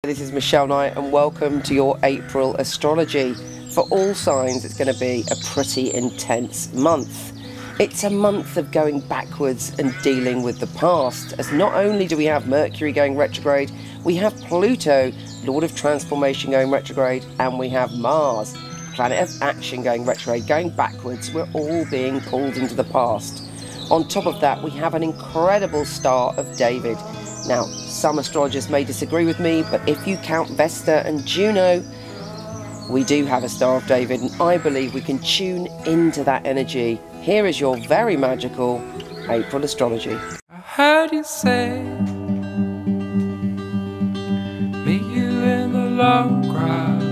This is Michele Knight and welcome to your April astrology. For all signs, it's going to be a pretty intense month. It's a month of going backwards and dealing with the past, as not only do we have Mercury going retrograde, we have Pluto, Lord of Transformation, going retrograde, and we have Mars, planet of action, going retrograde, going backwards. We're all being pulled into the past. On top of that, we have an incredible star of David. Now, some astrologers may disagree with me, but if you count Vesta and Juno, we do have a Star of David, and I believe we can tune into that energy. Here is your very magical April astrology. I heard you say, meet you in the long grass,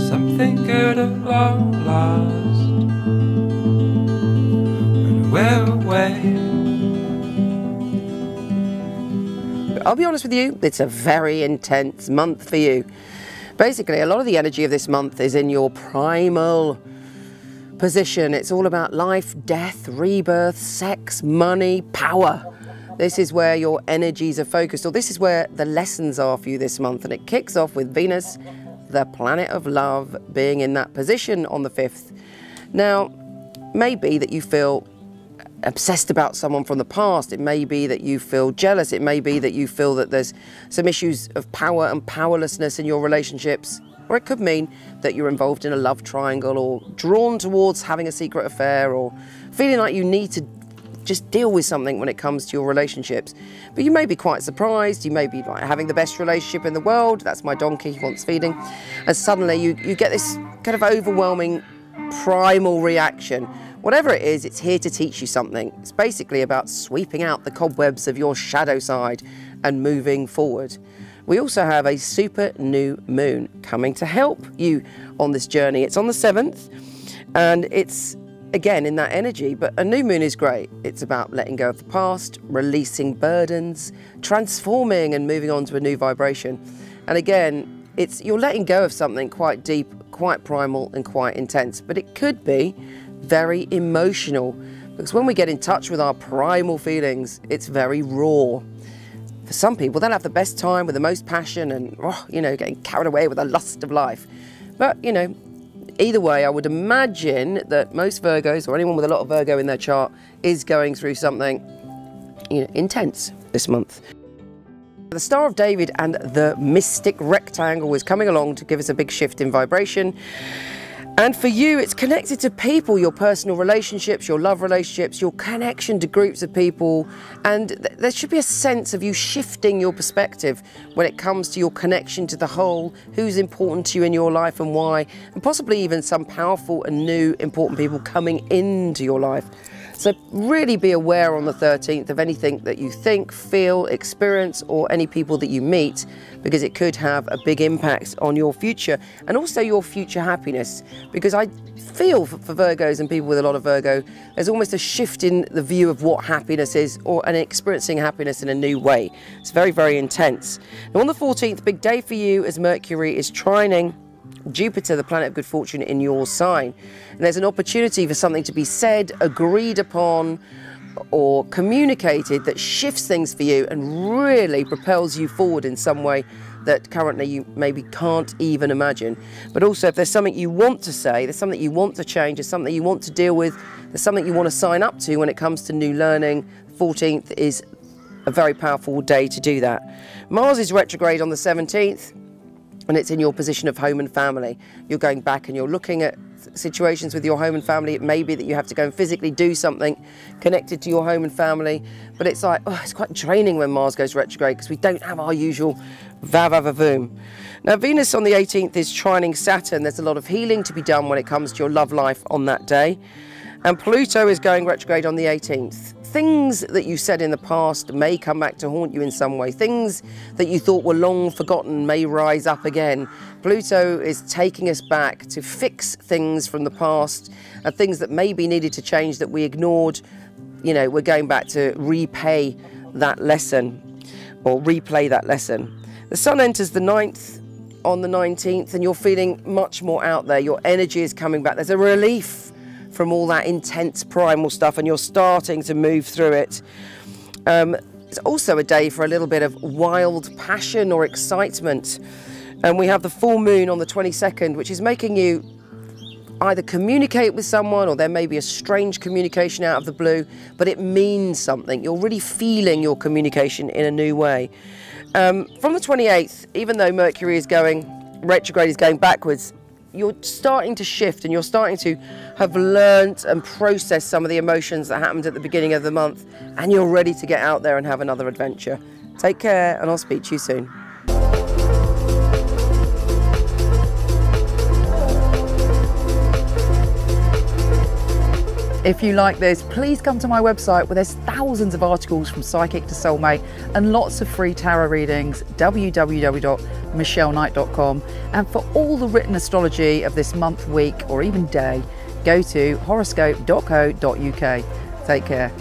something good at long last, and we're away. I'll be honest with you, it's a very intense month for you. Basically, a lot of the energy of this month is in your primal position. It's all about life, death, rebirth, sex, money, power. This is where your energies are focused, or this is where the lessons are for you this month. And it kicks off with Venus, the planet of love, being in that position on the 5th. Now, maybe that you feel obsessed about someone from the past. It may be that you feel jealous. It may be that you feel that there's some issues of power and powerlessness in your relationships. Or it could mean that you're involved in a love triangle, or drawn towards having a secret affair, or feeling like you need to just deal with something when it comes to your relationships. But you may be quite surprised. You may be like having the best relationship in the world. That's my donkey, he wants feeding. And suddenly you get this kind of overwhelming primal reaction. Whatever it is, it's here to teach you something. It's basically about sweeping out the cobwebs of your shadow side and moving forward. We also have a super new moon coming to help you on this journey. It's on the 7th, and it's again in that energy, but a new moon is great. It's about letting go of the past, releasing burdens, transforming and moving on to a new vibration. And again, you're letting go of something quite deep, quite primal and quite intense, but it could be very emotional, because when we get in touch with our primal feelings, it's very raw. For some people, they'll have the best time with the most passion and, getting carried away with the lust of life. But, either way, I would imagine that most Virgos, or anyone with a lot of Virgo in their chart, is going through something, intense this month. The Star of David and the mystic rectangle is coming along to give us a big shift in vibration. And for you, it's connected to people, your personal relationships, your love relationships, your connection to groups of people. And there should be a sense of you shifting your perspective when it comes to your connection to the whole, who's important to you in your life and why, and possibly even some powerful and new important people coming into your life. So really be aware on the 13th of anything that you think, feel, experience, or any people that you meet, because it could have a big impact on your future and also your future happiness. Because I feel for Virgos and people with a lot of Virgo, there's almost a shift in the view of what happiness is, and experiencing happiness in a new way. It's very, very intense. Now on the 14th, big day for you, as Mercury is trining Jupiter, the planet of good fortune, in your sign. And there's an opportunity for something to be said, agreed upon, or communicated that shifts things for you and really propels you forward in some way that currently you maybe can't even imagine. But also, if there's something you want to say, there's something you want to change, there's something you want to deal with, there's something you want to sign up to when it comes to new learning, 14th is a very powerful day to do that. Mars is retrograde on the 17th. And it's in your position of home and family. You're going back and you're looking at situations with your home and family. It may be that you have to go and physically do something connected to your home and family, but it's like, it's quite draining when Mars goes retrograde, because we don't have our usual va-va-va-voom. Now Venus on the 18th is trining Saturn. There's a lot of healing to be done when it comes to your love life on that day. And Pluto is going retrograde on the 18th. Things that you said in the past may come back to haunt you in some way. Things that you thought were long forgotten may rise up again. Pluto is taking us back to fix things from the past, and things that maybe needed to change that we ignored. We're going back to repay that lesson, or replay that lesson. The Sun enters the 9th on the 19th, and you're feeling much more out there. Your energy is coming back. There's a relief from all that intense primal stuff, and you're starting to move through it. It's also a day for a little bit of wild passion or excitement. And we have the full moon on the 22nd, which is making you either communicate with someone, or there may be a strange communication out of the blue, but it means something. You're really feeling your communication in a new way. From the 28th, even though Mercury is going, retrograde is going backwards, you're starting to shift and you're starting to have learnt and processed some of the emotions that happened at the beginning of the month, and you're ready to get out there and have another adventure. Take care, and I'll speak to you soon. If you like this, please come to my website where there's thousands of articles from psychic to soulmate and lots of free tarot readings, www.micheleknight.com. And for all the written astrology of this month, week, or even day, go to horoscope.co.uk. Take care.